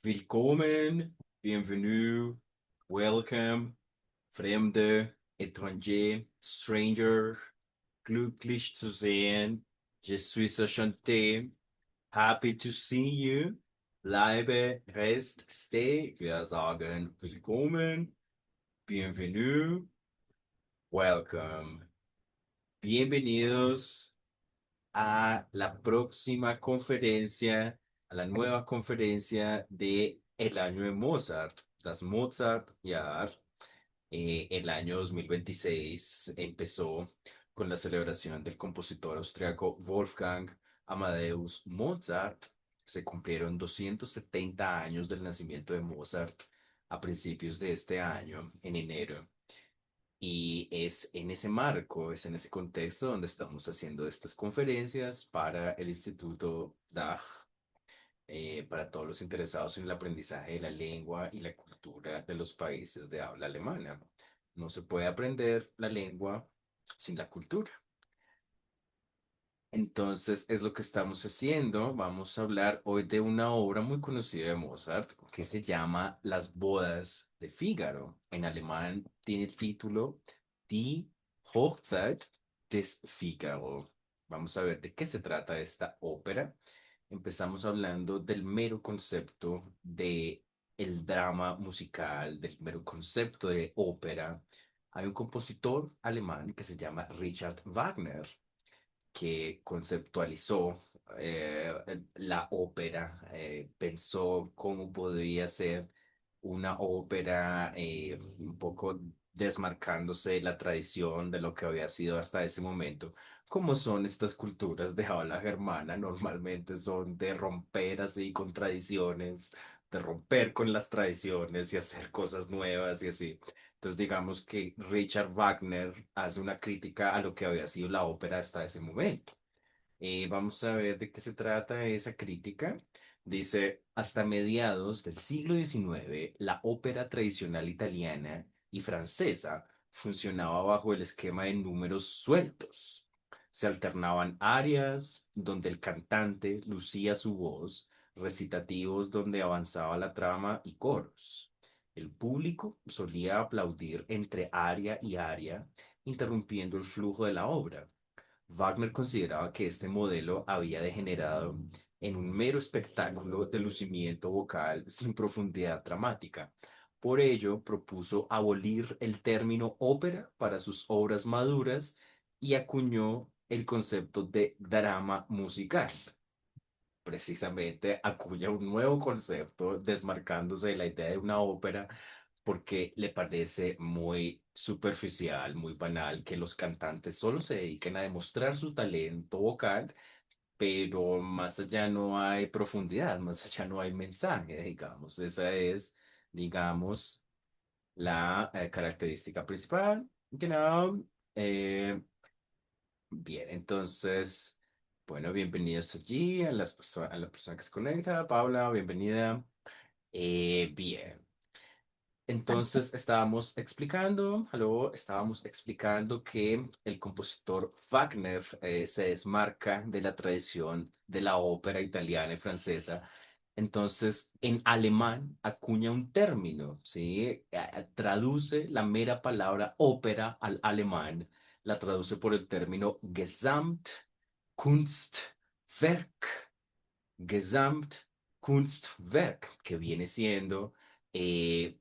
Willkommen, bienvenue, welcome, Fremde, étranger, stranger, glücklich zu sehen, je suis enchanté, happy to see you, bleibe, rest, stay. Wir sagen willkommen, bienvenue, welcome. Bienvenidos a la próxima conferencia, a la nueva conferencia de el año de Mozart, das Mozart-Jahr. El año 2026 empezó con la celebración del compositor austriaco Wolfgang Amadeus Mozart. Se cumplieron 270 años del nacimiento de Mozart a principios de este año, en enero. Y es en ese marco, es en ese contexto donde estamos haciendo estas conferencias para el Instituto DAG, para todos los interesados en el aprendizaje de la lengua y la cultura de los países de habla alemana. No se puede aprender la lengua sin la cultura. Entonces, es lo que estamos haciendo. Vamos a hablar hoy de una obra muy conocida de Mozart que se llama Las bodas de Fígaro. En alemán tiene el título Die Hochzeit des Figaro. Vamos a ver de qué se trata esta ópera. Empezamos hablando del mero concepto de el drama musical, del mero concepto de ópera. Hay un compositor alemán que se llama Richard Wagner que conceptualizó la ópera, pensó cómo podría ser una ópera un poco desmarcándose de la tradición de lo que había sido hasta ese momento. Como son estas culturas de habla germana, normalmente son de romper así con tradiciones, de romper con las tradiciones y hacer cosas nuevas y así. Entonces, digamos que Richard Wagner hace una crítica a lo que había sido la ópera hasta ese momento. Vamos a ver de qué se trata esa crítica. Dice, hasta mediados del siglo XIX, la ópera tradicional italiana y francesa funcionaba bajo el esquema de números sueltos. Se alternaban arias donde el cantante lucía su voz, recitativos donde avanzaba la trama y coros. El público solía aplaudir entre aria y aria, interrumpiendo el flujo de la obra. Wagner consideraba que este modelo había degenerado en un mero espectáculo de lucimiento vocal sin profundidad dramática. Por ello, propuso abolir el término ópera para sus obras maduras y acuñó el concepto de drama musical. Precisamente acuña un nuevo concepto desmarcándose de la idea de una ópera porque le parece muy superficial, muy banal que los cantantes solo se dediquen a demostrar su talento vocal, pero más allá no hay profundidad, más allá no hay mensaje, digamos. Esa es, digamos, la característica principal. Que no, bien, entonces, bueno, bienvenidos allí a la persona que se conecta. Paula, bienvenida. Bien. Entonces estábamos explicando que el compositor Wagner se desmarca de la tradición de la ópera italiana y francesa. Entonces, en alemán acuña un término, ¿sí? Traduce la mera palabra ópera al alemán, la traduce por el término Gesamtkunstwerk. Gesamtkunstwerk, que viene siendo,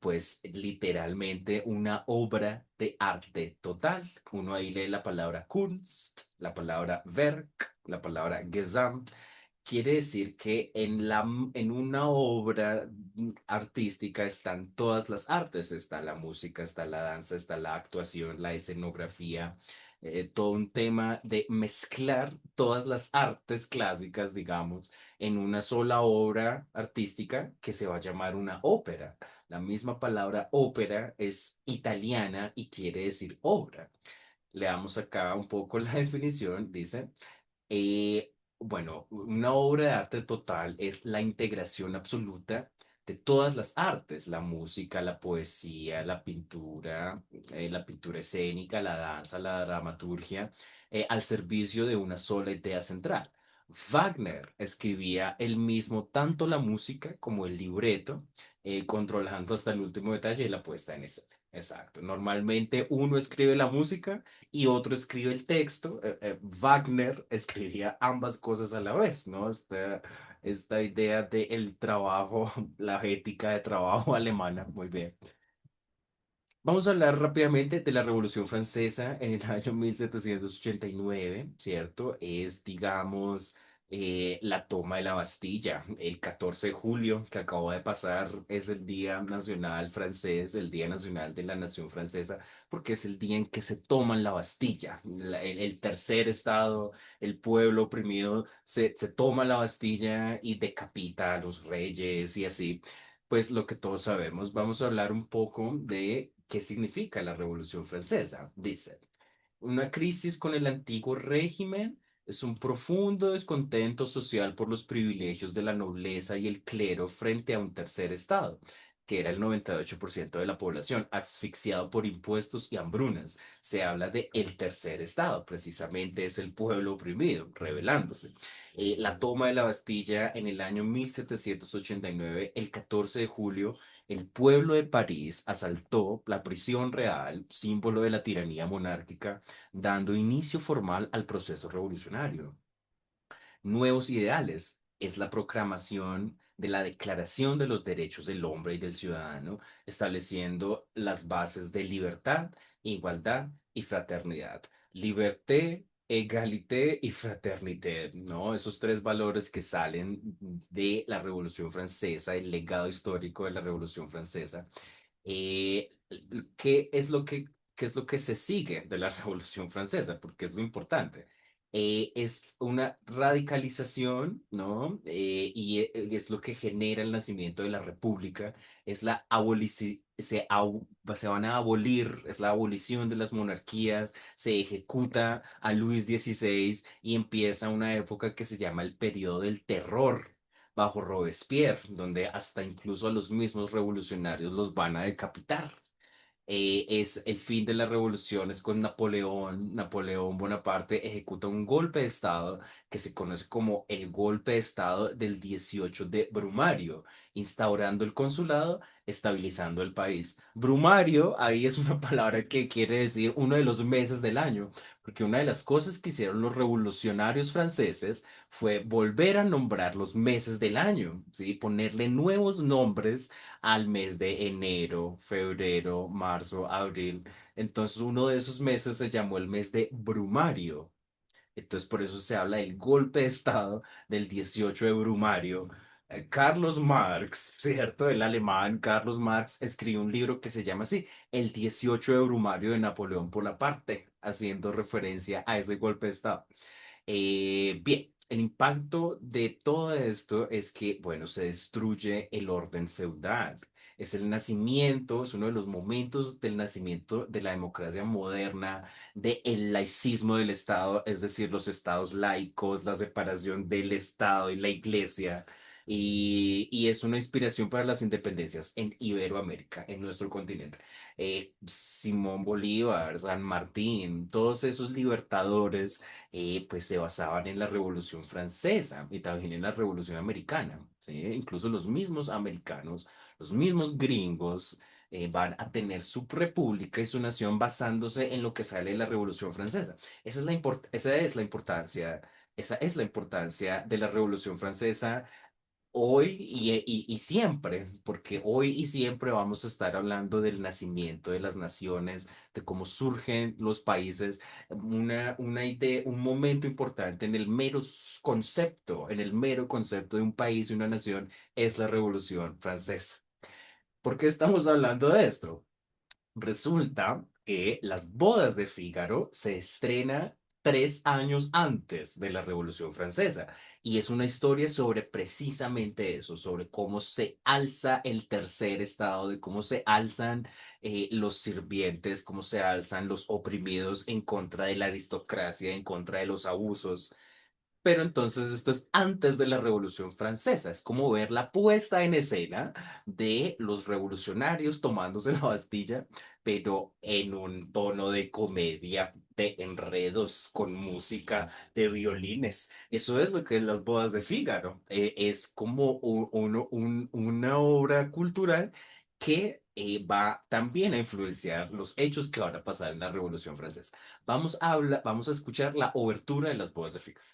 pues, literalmente una obra de arte total. Uno ahí lee la palabra Kunst, la palabra Werk, la palabra Gesamt. Quiere decir que en una obra artística están todas las artes, está la música, está la danza, está la actuación, la escenografía, todo un tema de mezclar todas las artes clásicas, digamos, en una sola obra artística que se va a llamar una ópera. La misma palabra ópera es italiana y quiere decir obra. Leamos acá un poco la definición. Dice, bueno, una obra de arte total es la integración absoluta de todas las artes, la música, la poesía, la pintura escénica, la danza, la dramaturgia, al servicio de una sola idea central. Wagner escribía él mismo tanto la música como el libreto, controlando hasta el último detalle y la puesta en escena. Exacto. Normalmente uno escribe la música y otro escribe el texto. Wagner escribía ambas cosas a la vez, ¿no? Esta idea del trabajo, la ética de trabajo alemana, muy bien. Vamos a hablar rápidamente de la Revolución Francesa en el año 1789, ¿cierto? Es, digamos, la toma de la Bastilla. El 14 de julio que acabó de pasar es el Día Nacional Francés, el Día Nacional de la Nación Francesa, porque es el día en que se toman la Bastilla. El tercer estado, el pueblo oprimido, se toma la Bastilla y decapita a los reyes y así. Pues lo que todos sabemos, vamos a hablar un poco de qué significa la Revolución Francesa. Dice, una crisis con el antiguo régimen es un profundo descontento social por los privilegios de la nobleza y el clero frente a un tercer estado, que era el 98% de la población, asfixiado por impuestos y hambrunas. Se habla de el tercer estado, precisamente es el pueblo oprimido, rebelándose. La toma de la Bastilla en el año 1789, el 14 de julio, el pueblo de París asaltó la prisión real, símbolo de la tiranía monárquica, dando inicio formal al proceso revolucionario. Nuevos ideales es la proclamación de la Declaración de los Derechos del Hombre y del Ciudadano, estableciendo las bases de libertad, igualdad y fraternidad. Liberté, égalité y fraternité, ¿no? Esos tres valores que salen de la Revolución Francesa, el legado histórico de la Revolución Francesa. Eh, ¿Qué es qué es lo que se sigue de la Revolución Francesa? Porque es lo importante. Es una radicalización, ¿no? Es lo que genera el nacimiento de la República, es la abolici- se, au- se van a abolir, es la abolición de las monarquías, se ejecuta a Luis XVI y empieza una época que se llama el periodo del terror bajo Robespierre, donde hasta incluso a los mismos revolucionarios los van a decapitar. Es el fin de las revoluciones con Napoleón. Napoleón Bonaparte ejecuta un golpe de Estado que se conoce como el golpe de Estado del 18 de Brumario, instaurando el consulado, estabilizando el país. Brumario, ahí es una palabra que quiere decir uno de los meses del año, porque una de las cosas que hicieron los revolucionarios franceses fue volver a nombrar los meses del año, ¿sí? Ponerle nuevos nombres al mes de enero, febrero, marzo, abril. Entonces uno de esos meses se llamó el mes de Brumario. Entonces, por eso se habla del golpe de Estado del 18 de Brumario. Carlos Marx, ¿cierto? El alemán Carlos Marx escribió un libro que se llama así, El 18 de Brumario de Napoleón Bonaparte, haciendo referencia a ese golpe de Estado. Bien, el impacto de todo esto es que, bueno, se destruye el orden feudal. Es el nacimiento, es uno de los momentos del nacimiento de la democracia moderna, del laicismo del Estado, es decir, los estados laicos, la separación del Estado y la Iglesia. Y es una inspiración para las independencias en Iberoamérica, en nuestro continente. Simón Bolívar, San Martín, todos esos libertadores pues se basaban en la Revolución Francesa y también en la Revolución Americana, ¿sí? Incluso los mismos americanos, los mismos gringos van a tener su república y su nación basándose en lo que sale de la Revolución Francesa. Esa es la importancia. Esa es la importancia de la Revolución Francesa hoy y siempre, porque hoy y siempre vamos a estar hablando del nacimiento de las naciones, de cómo surgen los países, una idea, un momento importante en el concepto, en el mero concepto de un país y una nación es la Revolución Francesa. ¿Por qué estamos hablando de esto? Resulta que Las bodas de Fígaro se estrena 3 años antes de la Revolución Francesa y es una historia sobre precisamente eso, sobre cómo se alza el tercer estado, de cómo se alzan los sirvientes, cómo se alzan los oprimidos en contra de la aristocracia, en contra de los abusos. Pero entonces esto es antes de la Revolución Francesa, es como ver la puesta en escena de los revolucionarios tomándose la Bastilla, pero en un tono de comedia, de enredos, con música, de violines. Eso es lo que es Las bodas de Fígaro. Es como una obra cultural que va también a influenciar los hechos que van a pasar en la Revolución Francesa. Vamos a escuchar la obertura de Las bodas de Fígaro.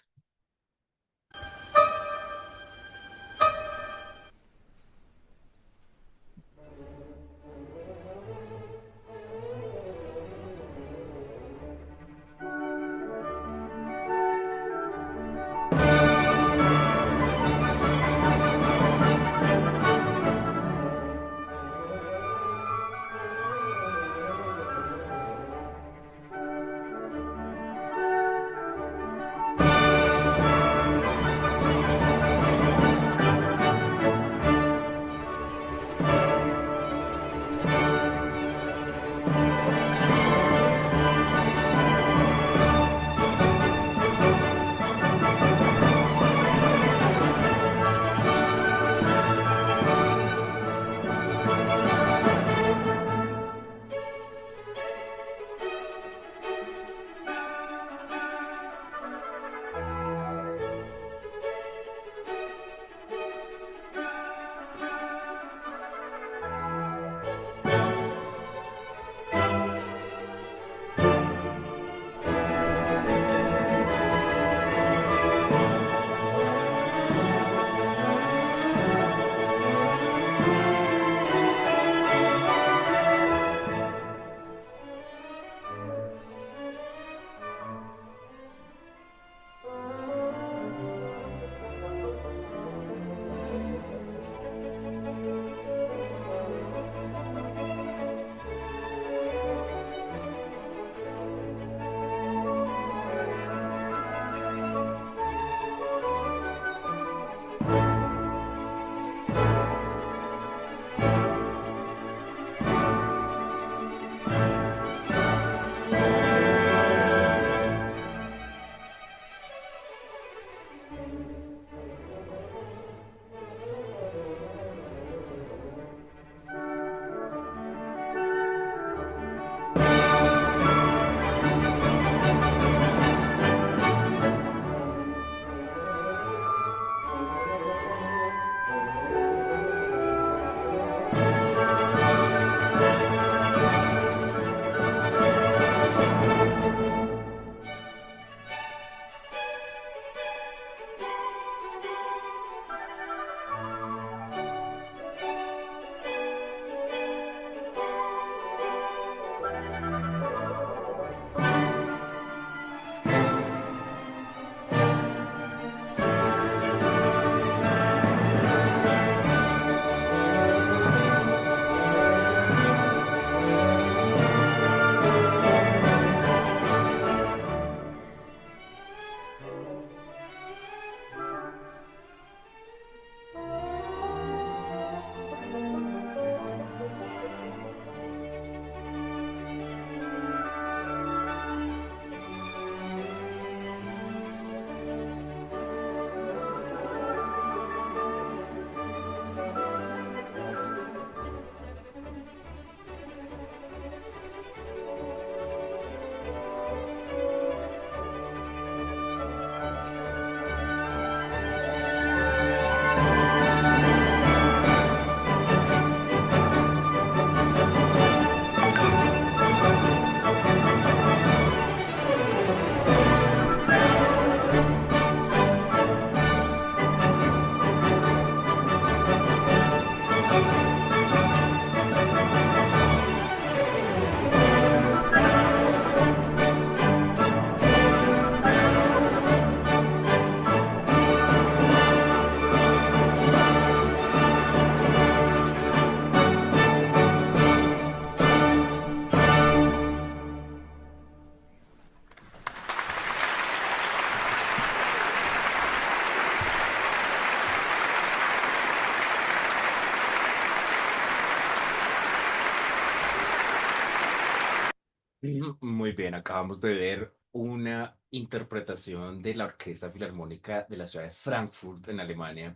Muy bien, acabamos de ver una interpretación de la Orquesta Filarmónica de la ciudad de Frankfurt en Alemania.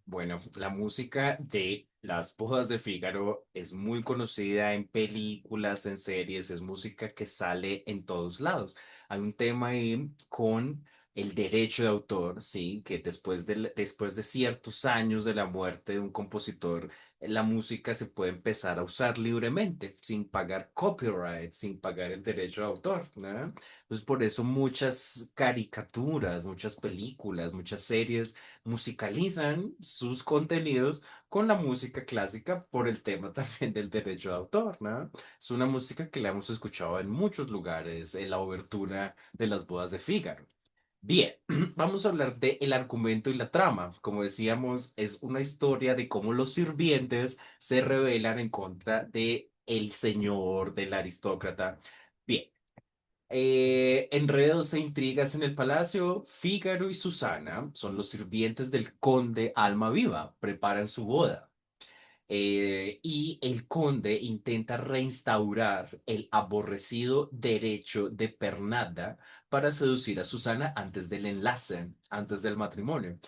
Bueno, la música de Las Bodas de Fígaro es muy conocida en películas, en series, es música que sale en todos lados. Hay un tema ahí con el derecho de autor, sí, que después de ciertos años de la muerte de un compositor, la música se puede empezar a usar libremente, sin pagar copyright, sin pagar el derecho de autor, ¿no? Entonces, por eso muchas caricaturas, muchas películas, muchas series musicalizan sus contenidos con la música clásica por el tema también del derecho de autor, ¿no? Es una música que la hemos escuchado en muchos lugares, en la obertura de las bodas de Fígaro. Bien, vamos a hablar de el argumento y la trama. Como decíamos, es una historia de cómo los sirvientes se rebelan en contra de el señor, del aristócrata. Bien, enredos e intrigas en el palacio. Fígaro y Susana son los sirvientes del conde Almaviva. Preparan su boda. Y el conde intenta reinstaurar el aborrecido derecho de pernada para seducir a Susana antes del enlace, antes del matrimonio.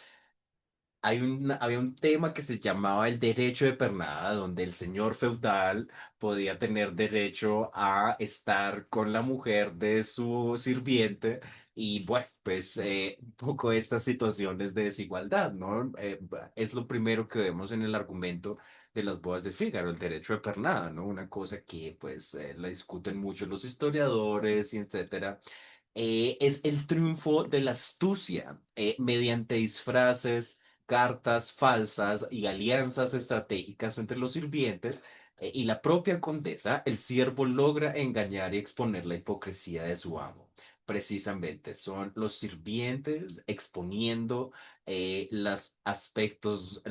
Había un tema que se llamaba el derecho de pernada, donde el señor feudal podía tener derecho a estar con la mujer de su sirviente y bueno, pues un poco estas situaciones de desigualdad, ¿no? Es lo primero que vemos en el argumento de las bodas de Fígaro, el derecho de pernada, ¿no? Una cosa que pues la discuten mucho los historiadores y etcétera. Es el triunfo de la astucia mediante disfraces, cartas falsas y alianzas estratégicas entre los sirvientes y la propia condesa. El siervo logra engañar y exponer la hipocresía de su amo. Precisamente son los sirvientes exponiendo los aspectos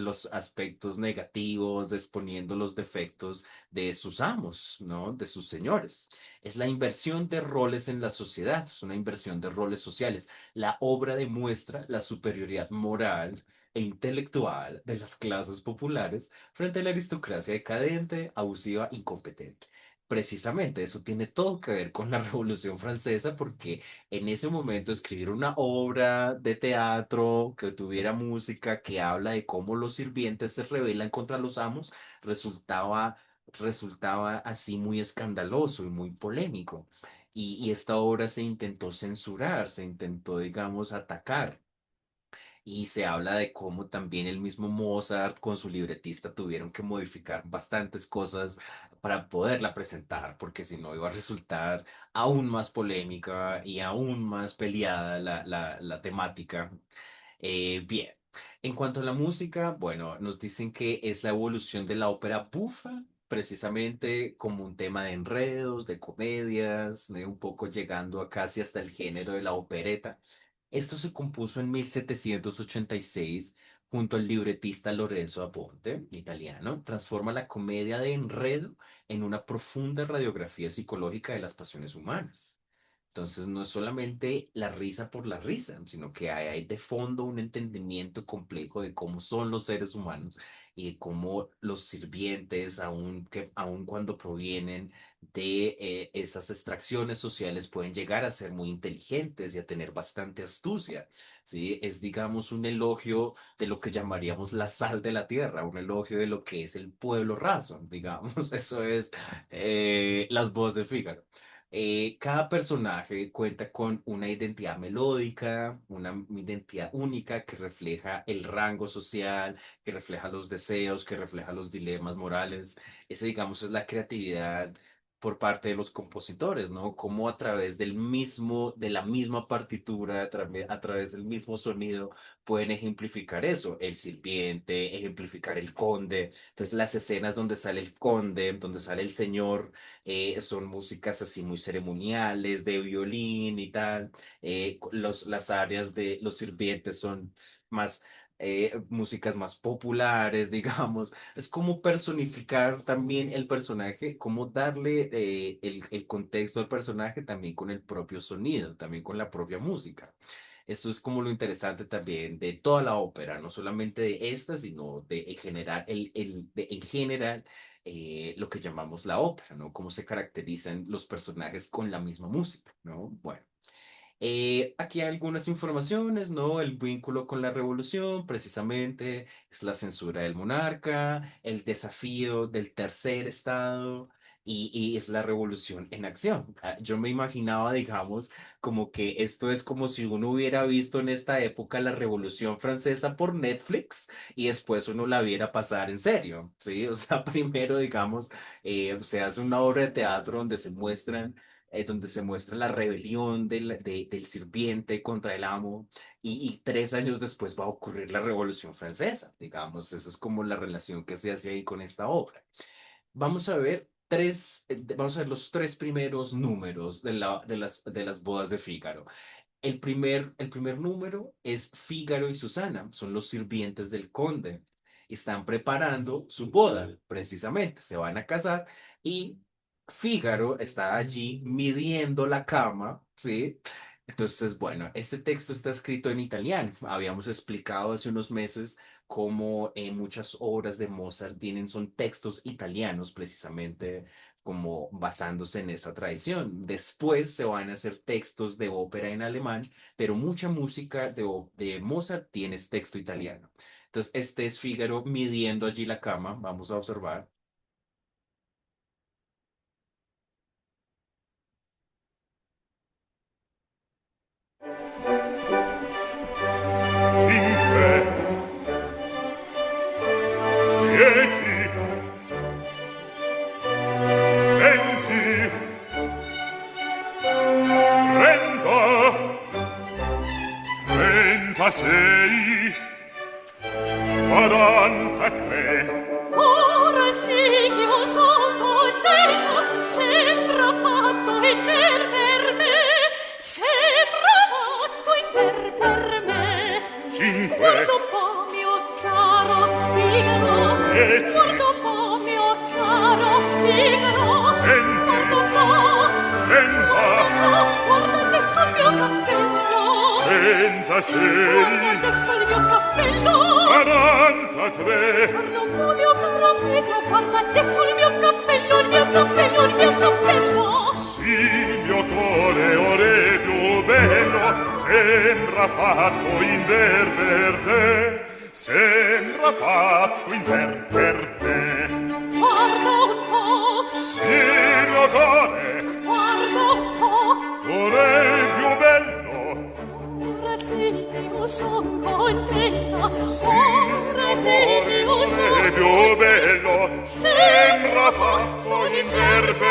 negativos, exponiendo los defectos de sus amos, ¿no? De sus señores. Es la inversión de roles en la sociedad, es una inversión de roles sociales. La obra demuestra la superioridad moral e intelectual de las clases populares frente a la aristocracia decadente, abusiva, incompetente. Precisamente eso tiene todo que ver con la Revolución Francesa, porque en ese momento escribir una obra de teatro que tuviera música que habla de cómo los sirvientes se rebelan contra los amos resultaba así muy escandaloso y muy polémico. Y esta obra se intentó censurar, se intentó, digamos, atacar. Y se habla de cómo también el mismo Mozart con su libretista tuvieron que modificar bastantes cosas para poderla presentar, porque si no iba a resultar aún más polémica y aún más peleada la temática. Bien, en cuanto a la música, bueno, nos dicen que es la evolución de la ópera bufa, precisamente como un tema de enredos, de comedias, de un poco llegando a casi hasta el género de la opereta. Esto se compuso en 1786 junto al libretista Lorenzo Aponte, italiano. Transforma la comedia de enredo en una profunda radiografía psicológica de las pasiones humanas. Entonces, no es solamente la risa por la risa, sino que hay de fondo un entendimiento complejo de cómo son los seres humanos y de cómo los sirvientes, aun cuando provienen de esas extracciones sociales, pueden llegar a ser muy inteligentes y a tener bastante astucia. ¿Sí? Es, digamos, un elogio de lo que llamaríamos la sal de la tierra, un elogio de lo que es el pueblo raso, digamos. Eso es las voces de Fígaro. Cada personaje cuenta con una identidad melódica, una identidad única que refleja el rango social, que refleja los deseos, que refleja los dilemas morales. Ese, digamos, es la creatividad por parte de los compositores, ¿no? Cómo a través de la misma partitura, a través del mismo sonido, pueden ejemplificar eso, el sirviente, ejemplificar el conde. Entonces, las escenas donde sale el conde, donde sale el señor son músicas así muy ceremoniales, de violín y tal. Las áreas de los sirvientes son más músicas más populares, digamos. Es como personificar también el personaje, como darle el contexto al personaje también con el propio sonido, también con la propia música. Eso es como lo interesante también de toda la ópera, no solamente de esta, sino de en general, en general lo que llamamos la ópera, ¿no? Cómo se caracterizan los personajes con la misma música, ¿no? Bueno. Aquí hay algunas informaciones, ¿no? El vínculo con la revolución, precisamente, es la censura del monarca, el desafío del tercer estado y es la revolución en acción. Yo me imaginaba, digamos, como que esto es como si uno hubiera visto en esta época la Revolución Francesa por Netflix y después uno la viera pasar en serio, ¿sí? O sea, primero, digamos, se hace una obra de teatro donde se muestra la rebelión del sirviente contra el amo y 3 años después va a ocurrir la Revolución Francesa, digamos, esa es como la relación que se hace ahí con esta obra. Vamos a ver los tres primeros números de las bodas de Fígaro. El primer número es Fígaro y Susana, son los sirvientes del conde. Están preparando su boda, precisamente, se van a casar y Fígaro está allí midiendo la cama, ¿sí? Entonces, bueno, este texto está escrito en italiano. Habíamos explicado hace unos meses cómo muchas obras de Mozart son textos italianos, precisamente como basándose en esa tradición. Después se van a hacer textos de ópera en alemán, pero mucha música de Mozart tiene texto italiano. Entonces, este es Fígaro midiendo allí la cama, vamos a observar. 5, 10, 20, 30, 36, 43. Ora sì, io son contenta, sembra fatto in per me, sembra fatto in per me. 5, Guarda un po', mio caro Figaro, 10, guarda un po', mio caro Figaro, 20, guarda un po', 30, guarda adesso il mio cappello, 36, guarda adesso il mio cappello. 43. Guarda un po', mio caro Figaro, guarda adesso il mio cappello, il mio cappello, il mio cappello. Sì, il mio cuore ore più bello sembra fatto in per te, sembra fatto in per te. Guarda un po', Sì, il mio cuore guarda un po'. ore più bello, Ora sì, io son contenta, sì, ora sì, io ore son più bello sembra fatto in per te,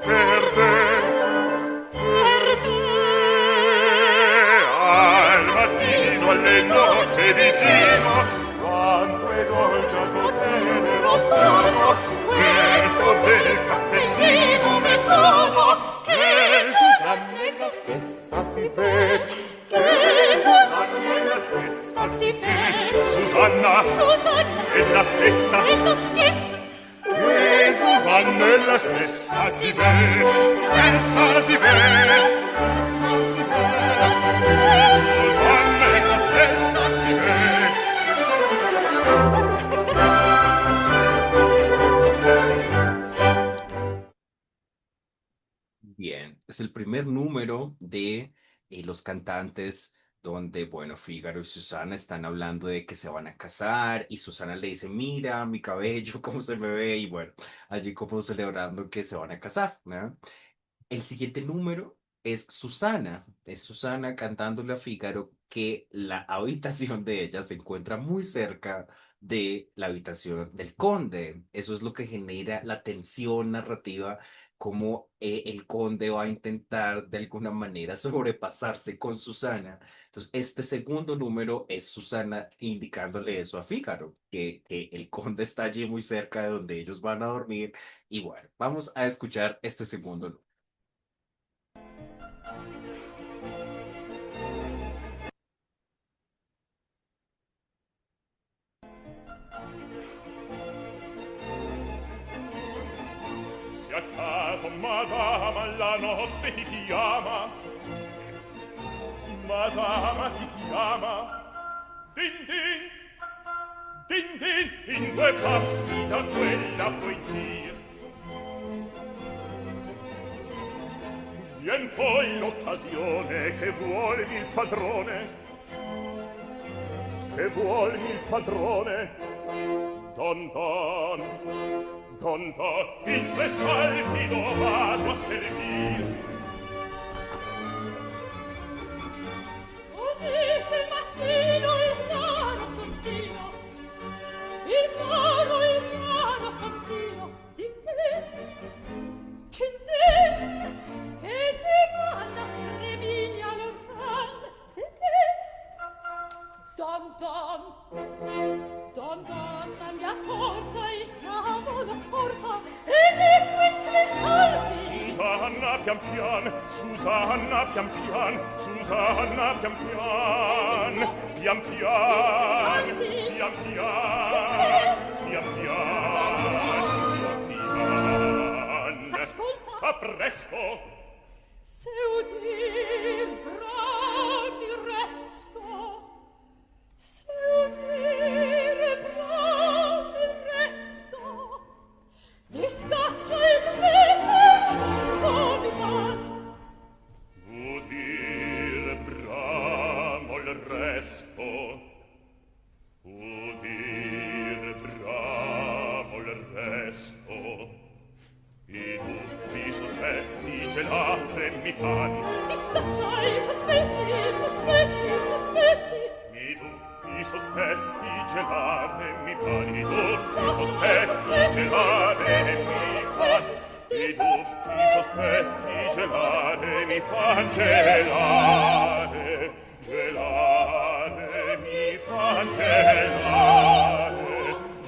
per te. per Al mattino alle nozze vicino, quanto è dolce a tuo tenero sposo questo bel cappellino mezzoso, che Susanna è la stessa si vede, che Susanna è la stessa si vede. Susanna Susanna è la stessa, è la stessa, che Susanna è la stessa si vede, stessa si vede, stessa si vede. Susanna è la stessa si vede. Bien, es el primer número de los cantantes donde, bueno, Fígaro y Susana están hablando de que se van a casar y Susana le dice, mira mi cabello, cómo se me ve y bueno, allí como celebrando que se van a casar, ¿no? El siguiente número es Susana cantándole a Fígaro que la habitación de ella se encuentra muy cerca de la habitación del conde. Eso es lo que genera la tensión narrativa, como el conde va a intentar de alguna manera sobrepasarse con Susana. Entonces, este segundo número es Susana indicándole eso a Fígaro, que el conde está allí muy cerca de donde ellos van a dormir. Y bueno, vamos a escuchar este segundo número. Se a caso madama la notte ti chiama madama ti chiama. Din din, din din, in due passi da quella puoi dir. Vien poi l'occasione che vuolmi il padrone, che vuolmi il padrone. Don don, don don, in due salti do vado a servir. Così se il mattino il caro contino, il caro contino, di che ti manna tre miglia lontan, di te. Don don, la mia porta, il tavolo porta, ed ecco in tre salti. Susanna pian pian, Susanna pian pian, Susanna pian pian, pian pian, pian pian, pian pian, pian. Ascolta. Fa presto. Se udir brami resto, se udir brami resto, di scaccia e mi fan. Udir bramo il resto, udir bramo il resto. I dubbi sospetti gelare mi fan. Di scaccia e sospetti. I dubbi sospetti gelare mi fan. I dubbi sospetti gelare mi fan. I dubbi sospetti gelare mi fan. Gelare, gelare mi fan. Gelare,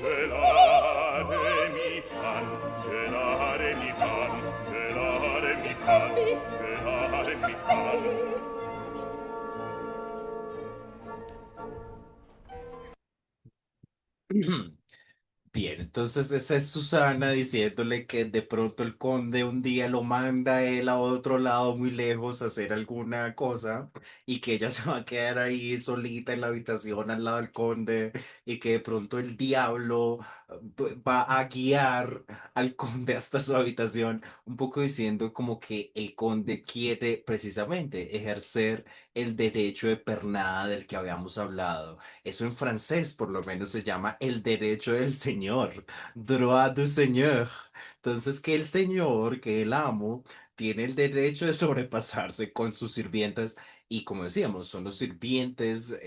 gelare mi fan. Gelare mi fan. Gelare mi fan. Gelare mi fan. Bien, entonces esa es Susana diciéndole que de pronto el conde un día lo manda a él a otro lado muy lejos a hacer alguna cosa y que ella se va a quedar ahí solita en la habitación al lado del conde y que de pronto el diablo va a guiar al conde hasta su habitación, un poco diciendo como que el conde quiere precisamente ejercer el derecho de pernada del que habíamos hablado. Eso en francés por lo menos se llama el derecho del señor, droit du seigneur. Entonces que el señor, que el amo, tiene el derecho de sobrepasarse con sus sirvientas y como decíamos, son los sirvientes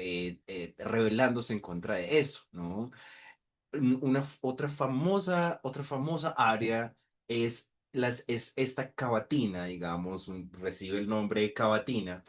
rebelándose en contra de eso, ¿no? Otra famosa área es esta cavatina, digamos, recibe el nombre de cavatina,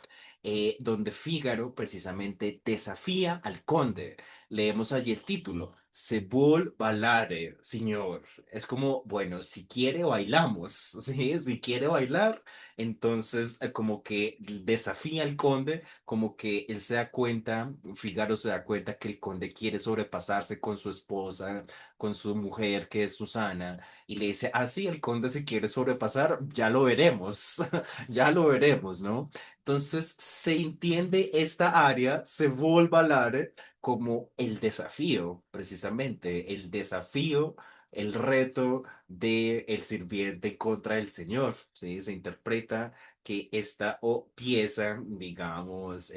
donde Fígaro precisamente desafía al conde. Leemos allí el título, Se vuol ballare, señor. Es como, bueno, si quiere bailamos, ¿sí? Si quiere bailar, entonces como que desafía al conde, como que él se da cuenta, Fígaro se da cuenta que el conde quiere sobrepasarse con su esposa, con su mujer, que es Susana, y le dice, ah, sí, el conde se quiere sobrepasar, ya lo veremos, ya lo veremos, ¿no? Entonces se entiende esta área, se vuelve a hablar como el desafío, precisamente, el desafío, el reto de el sirviente contra el Señor, ¿sí? Se interpreta que esta o pieza, digamos,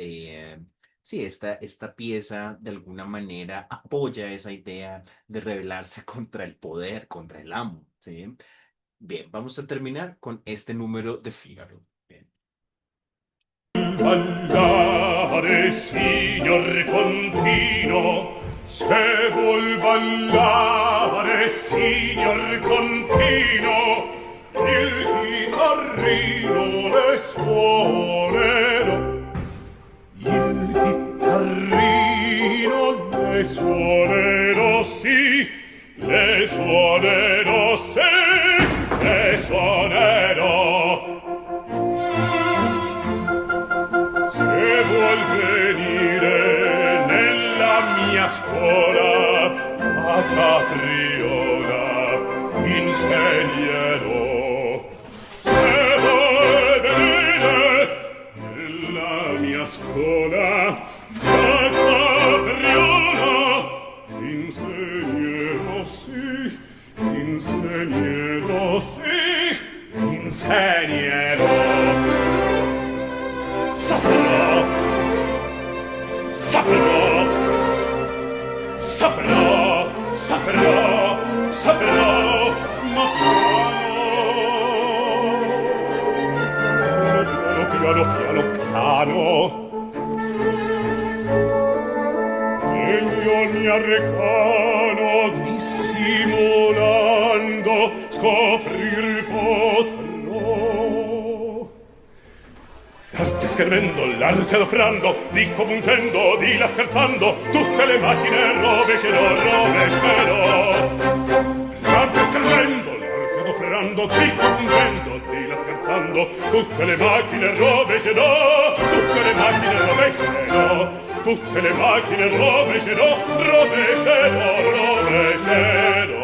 sí, esta pieza de alguna manera apoya esa idea de rebelarse contra el poder, contra el amo, ¿sí? Bien, vamos a terminar con este número de Fígaro. Bien. Ballare, signor Contino, se vuol ballare, signor Contino, il chitarrino le suonerò, il chitarrino le suonerò, sì, le suonerò, sì, le suonerò. Se vuol venire nella mia scuola a capriola insegnerò. Se vuol venire nella mia scuola sì, insegnerò. Saprò, saprò, saprò, saprò, saprò, ma piano, piano, piano, piano. E ogni arrecano dissimulando scoprir potrò. L'arte schermendo, l'arte adoprando, dico pungendo, di là scherzando, tutte le macchine rovescerò, rovescerò. L'arte schermendo, l'arte adoprando, dico pungendo, di là scherzando, tutte le macchine rovescerò, tutte le macchine rovescerò, tutte le macchine rovescerò, rovescerò, rovescerò.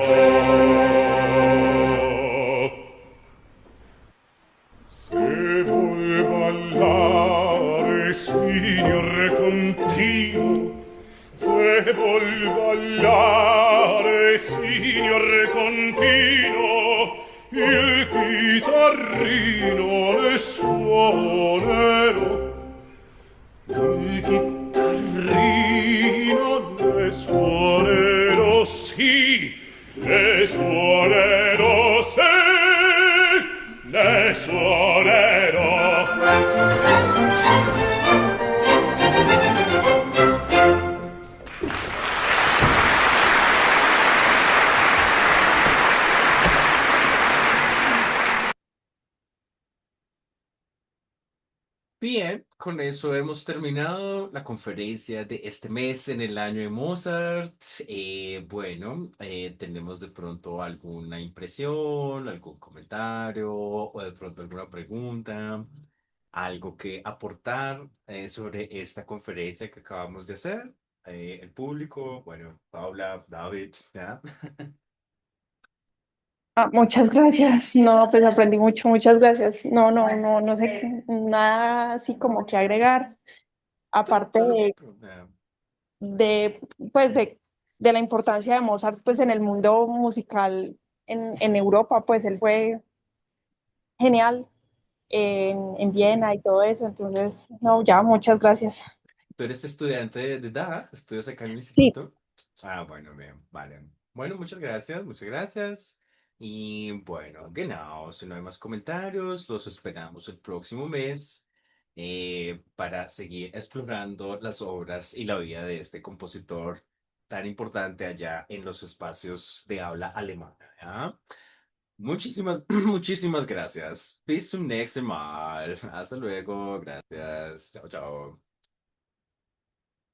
Se vuol ballare, signor continuo, se vuol ballare, signor continuo, il chitarrino le suonerò. Il chitarrino le suonerò, sì, le suonerò, sì, le suonerò. Bien, con eso hemos terminado la conferencia de este mes en el año de Mozart. Bueno, tenemos de pronto alguna impresión, algún comentario o de pronto alguna pregunta, algo que aportar sobre esta conferencia que acabamos de hacer. El público, bueno, Paula, David, ¿ya? Ah, muchas gracias. No, pues aprendí mucho, muchas gracias. No, no, no, no sé nada así como que agregar, aparte Solo, de, pues de la importancia de Mozart, pues en el mundo musical en Europa, pues él fue genial en sí. Viena y todo eso. Entonces, no, ya, muchas gracias. ¿Tú eres estudiante de DAG? ¿Estudias acá en el Sí, instituto? Ah, bueno, bien, vale. Bueno, muchas gracias, muchas gracias. Y bueno, genau, si no hay más comentarios, los esperamos el próximo mes para seguir explorando las obras y la vida de este compositor tan importante allá en los espacios de habla alemana. ¿Ya? Muchísimas, muchísimas gracias. Bis zum nächsten Mal. Hasta luego. Gracias. Chao, chao.